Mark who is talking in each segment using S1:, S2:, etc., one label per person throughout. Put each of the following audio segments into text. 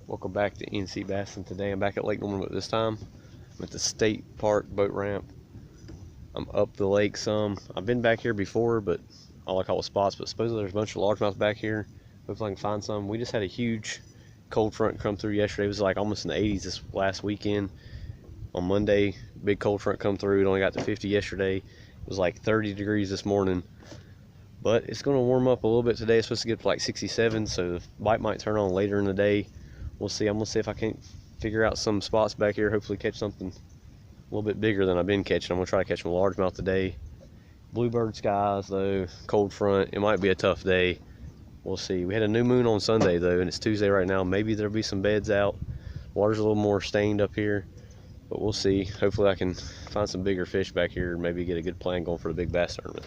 S1: Welcome back to NC Bassin. Today I'm back at Lake Norman, but this time I'm at the State Park boat ramp. I'm up the lake some. I've been back here before, but all I call was spots, but supposedly there's a bunch of largemouths back here. Hopefully I can find some. We just had a huge cold front come through yesterday. It was like almost in the 80s this last weekend. On Monday, big cold front come through. It only got to 50 yesterday. It was like 30 degrees this morning. But it's going to warm up a little bit today. It's supposed to get to like 67, so the bite might turn on later in the day. We'll see. I'm going to see if I can't figure out some spots back here, hopefully catch something a little bit bigger than I've been catching. I'm going to try to catch some largemouth today. Bluebird skies, though, cold front. It might be a tough day. We'll see. We had a new moon on Sunday, though, and it's Tuesday right now. Maybe there'll be some beds out. Water's a little more stained up here, but we'll see. Hopefully I can find some bigger fish back here and maybe get a good plan going for the big bass tournament.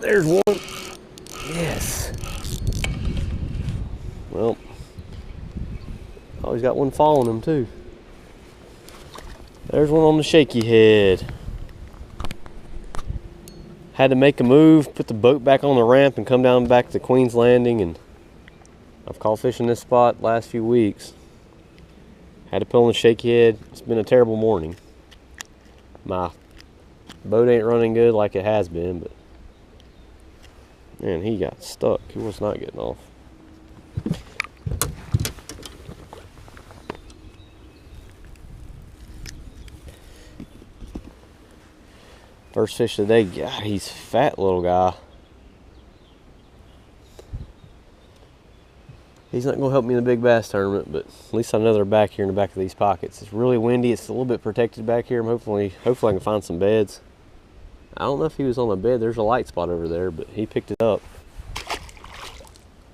S1: There's one. Yes. Well, always got one following him too. There's one on the shaky head. Had to make a move, put the boat back on the ramp and come down back to Queen's Landing, and I've caught fish in this spot last few weeks. Had to pull on the shaky head. It's been a terrible morning. My boat ain't running good like it has been, but man, he got stuck. He was not getting off. First fish of the day. God, he's a fat little guy. He's not going to help me in the big bass tournament, but at least I know they're back here in the back of these pockets. It's really windy. It's a little bit protected back here. Hopefully I can find some beds. I don't know if he was on a bed. There's a light spot over there, but he picked it up.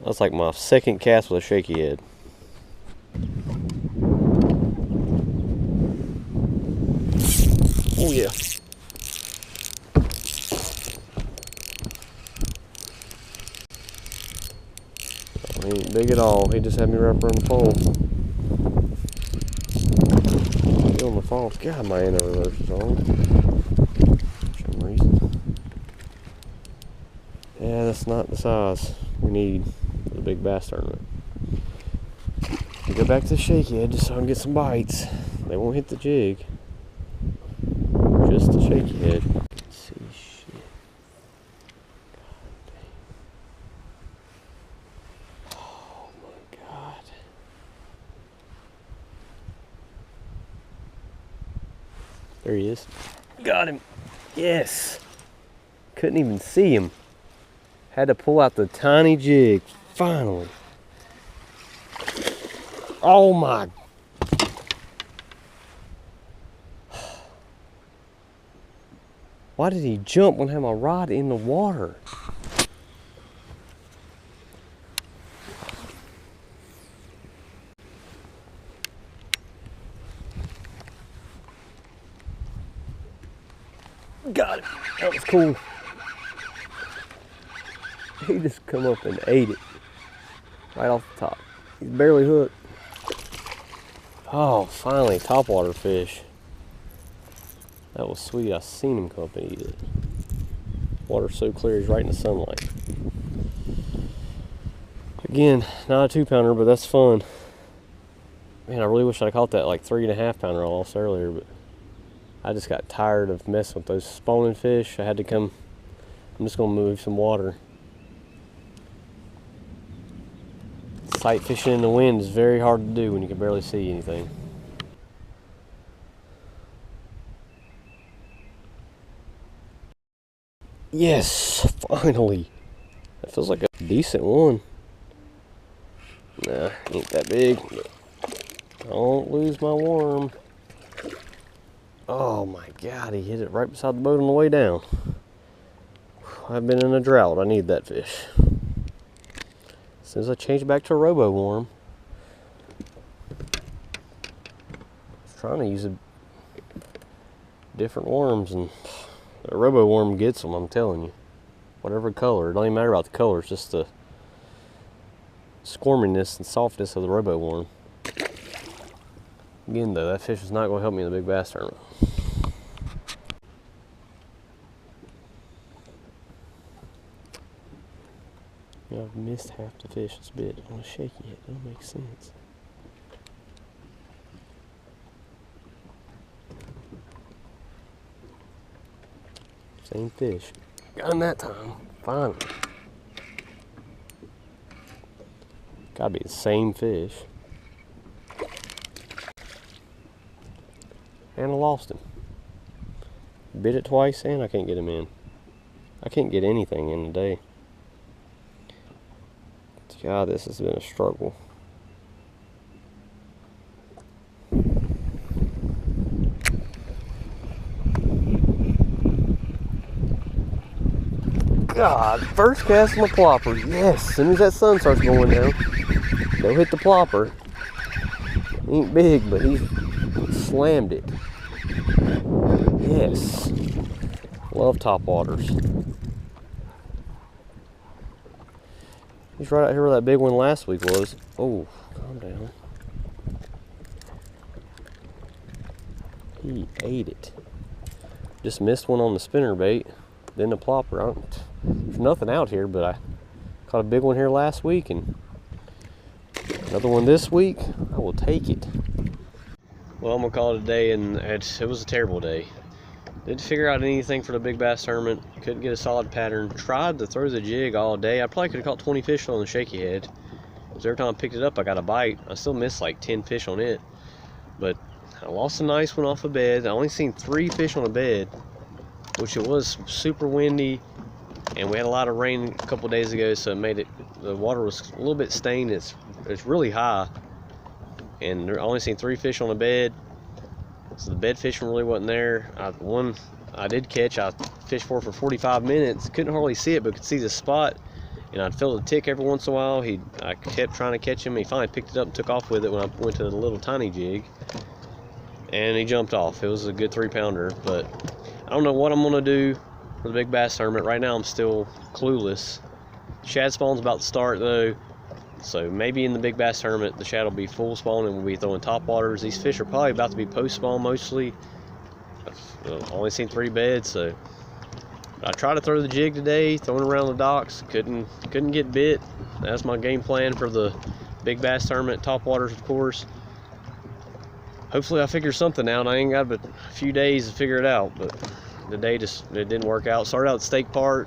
S1: That's like my second cast with a shaky head. Oh yeah. He ain't big at all. He just had me wrap around the pole. Still on the falls. God, my anti-reverse is on. For some reason. Yeah, that's not the size we need for the big bass tournament. We go back to the shaky head just so I can get some bites. They won't hit the jig. Just the shaky head. Let's see, shit. God dang. Oh my God. There he is. Got him. Yes. Couldn't even see him. Had to pull out the tiny jig. Finally. Oh my. Why did he jump when I had my rod in the water? Got it. That was cool. He just come up and ate it. Right off the top. He's barely hooked. Oh, finally, topwater fish. That was sweet. I seen him come up and eat it. Water's so clear, he's right in the sunlight. Again, not a 2-pounder, but that's fun. Man, I really wish I caught that like 3.5-pounder I lost earlier, but I just got tired of messing with those spawning fish. I had to come. I'm just gonna move some water. Sight fishing in the wind is very hard to do when you can barely see anything. Yes, finally. That feels like a decent one. Nah, ain't that big. Don't lose my worm. Oh my God, he hit it right beside the boat on the way down. I've been in a drought. I need that fish. As soon as I change back to a robo worm, I was trying to use different worms, and a robo worm gets them, I'm telling you. Whatever color, it don't even matter about the color, it's just the squirminess and softness of the robo worm. Again though, that fish is not going to help me in the big bass tournament. Yeah, I've missed half the fish this bit on a shaky head. That don't make sense. Same fish. Got him that time. Finally. Gotta be the same fish. And I lost him. Bit it twice and I can't get him in. I can't get anything in today. God, this has been a struggle. God, first cast on the plopper. Yes, as soon as that sun starts going down, they'll hit the plopper. He ain't big, but he slammed it. Yes. Love topwaters. He's right out here where that big one last week was. Oh, calm down. He ate it. Just missed one on the spinner bait. Then the plopper. There's nothing out here, but I caught a big one here last week and another one this week. I will take it. Well, I'm gonna call it a day, and it was a terrible day. Didn't figure out anything for the big bass tournament. Couldn't get a solid pattern. Tried to throw the jig all day. I probably could have caught 20 fish on the shaky head. Because every time I picked it up, I got a bite. I still missed like 10 fish on it. But I lost a nice one off a bed. I only seen 3 fish on a bed, which it was super windy. And we had a lot of rain a couple days ago, so it made it, the water was a little bit stained. It's really high. And I only seen 3 fish on a bed. So the bed fishing really wasn't there. One I did catch, I fished for 45 minutes. Couldn't hardly see it, but could see the spot. And I'd feel the tick every once in a while. I kept trying to catch him. He finally picked it up and took off with it when I went to the little tiny jig. And he jumped off. It was a good 3-pounder, but I don't know what I'm gonna do for the big bass tournament. Right now I'm still clueless. Shad spawn's about to start though. So maybe in the big bass tournament, the shad will be full spawn and we'll be throwing top waters. These fish are probably about to be post spawn mostly. I've only seen 3 beds, so I tried to throw the jig today, throwing around the docks. Couldn't get bit. That's my game plan for the big bass tournament. Top waters, of course. Hopefully I figure something out. I ain't got but a few days to figure it out, but the day it didn't work out. Started out at Steak Park.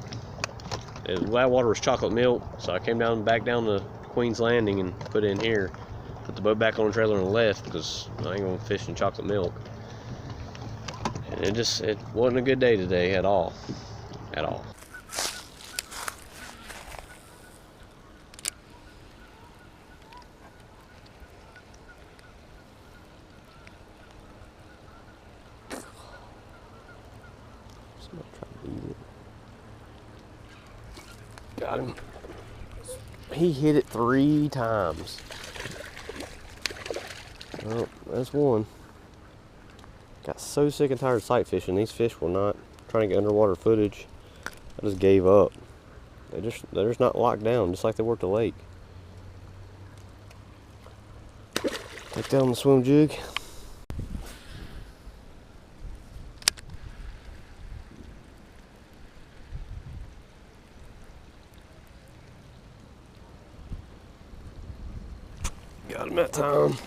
S1: That water was chocolate milk, so I came back down to Queen's Landing and put in here. Put the boat back on the trailer and left because I ain't gonna fish in chocolate milk. And it wasn't a good day today at all. At all. Somebody trying to eat it. Got him. He hit it 3 times. Well, that's one. Got so sick and tired of sight fishing. These fish were not trying to get underwater footage. I just gave up. They're just not locked down, just like they were at the lake. Take down the swim jig. Got him that time.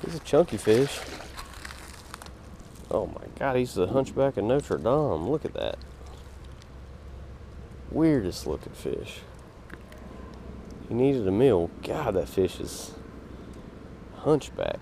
S1: He's a chunky fish. Oh my God, he's the hunchback of Notre Dame. Look at that. Weirdest looking fish. He needed a meal. God, that fish is hunchback.